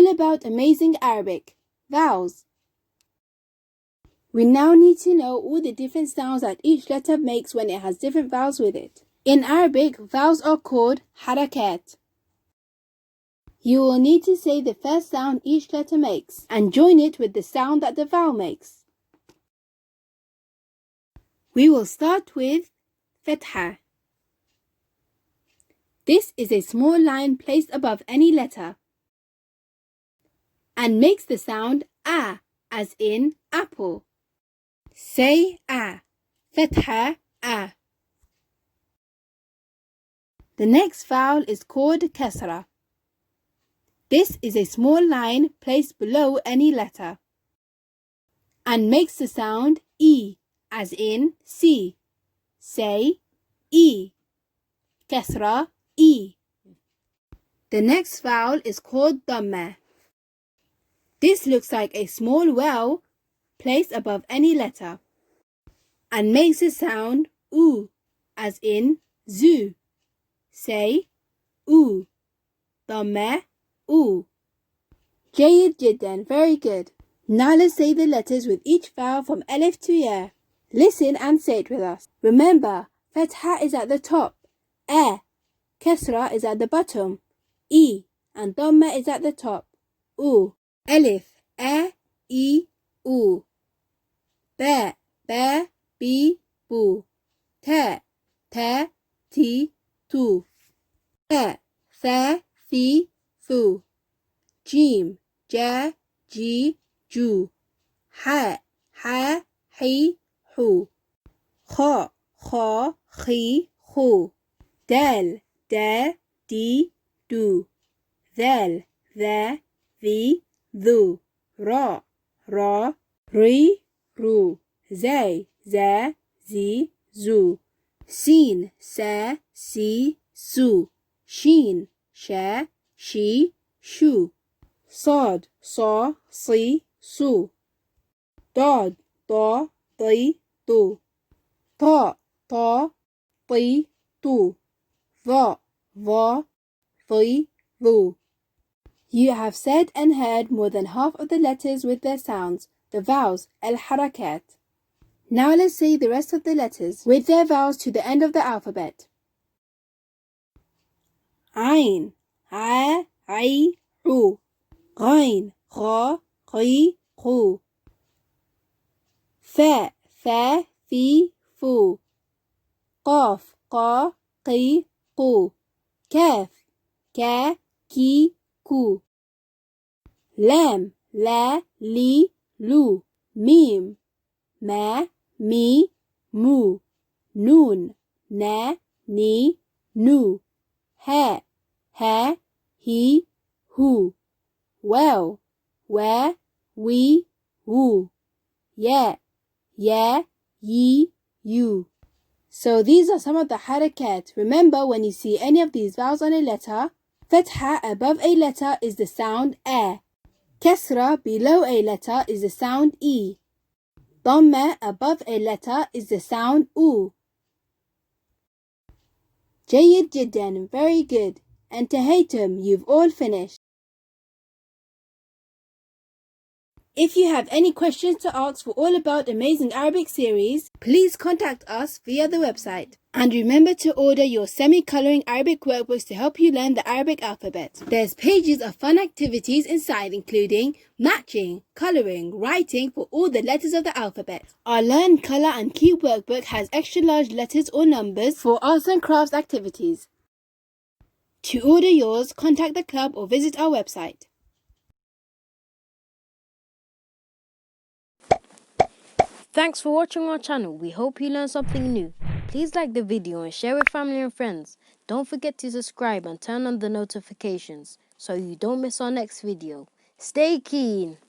all about amazing Arabic vowels. We now need to know all the different sounds that each letter makes when it has different vowels with it. In Arabic, vowels are called harakaat. You will need to say the first sound each letter makes and join it with the sound that the vowel makes. We will start with FAT-HAH. This is a small line placed above any letter and makes the sound A, as in apple. Say A, FAT-HAH A. The next vowel is called KASRAH. This is a small line placed below any letter and makes the sound E, as in C. Say E, KASRAH E. The next vowel is called DUMMAH. This looks like a small well placed above any letter and makes the sound oo, as in zoo. Say oo, DUMMAH oo. Jayyid jiddan, very good. Now let's say the letters with each vowel from Alif to Ya. Listen and say it with us. Remember, FAT-HAH is at the top, A. KASRAH is at the bottom, E. And DUMMAH is at the top, oo. Alif, A, E, oo. Ba, Ba, Bi, Bu. Ta, Ta, Ti, Tu. Thaa, Tha, Thi, Thu. Jeem, Ja, Ji, Ju. Ha, Ha, Hi, Hu. Khaa, Khaa, Khi, Khu. Daal, Da, Di, Du. Dhaal, Dha, Thi, Thu. Ra, Ra, Ri, Ru. Zaay, Za, Zi, Zu. Sheen, Sa, Si, Su. Sheen, Sha, Shi, Shu. Saad, Sa, Si, Su. Daad, Da, Di, Du. Thaa, Ta, Ti, Tu. Thaa, Va, Thi, Thu. You have said and heard more than half of the letters with their sounds, the vowels, AL-HARAKAAT. Now let's say the rest of the letters with their vowels to the end of the alphabet. Aayn, A, I, U. Gh'ayn, Gha, Ghi, Gu. Thaa, Tha, Thi, Fu. Qaaf, Qa, Qi, Qu. Kaaf, Ka, Ki, Ku. Laam, La, Li, Lu. Meem, Ma, Mi, Mu. Noon, Na, Ni, Nu. Ha, Ha, Hi, Hu. Wow, Wa, Wi, Wu. Ya, Ya, Yi, You. So these are some of the harakat. Remember, when you see any of these vowels on a letter, FAT-HAH above a letter is the sound A. KASRAH below a letter is the sound E. DUMMAH above a letter is the sound Oo. Jayyid jiddan, very good. And Tahaytum, you've all finished. If you have any questions to ask for all about Amazing Arabic series, please contact us via the website. And remember to order your semi-colouring Arabic workbooks to help you learn the Arabic alphabet. There's pages of fun activities inside, including matching, colouring, writing for all the letters of the alphabet. Our Learn, Colour and Key workbook has extra large letters or numbers for arts and crafts activities. To order yours, contact the club or visit our website. Thanks for watching our channel. We hope you learned something new. Please like the video and share with family and friends. Don't forget to subscribe and turn on the notifications so you don't miss our next video. Stay keen!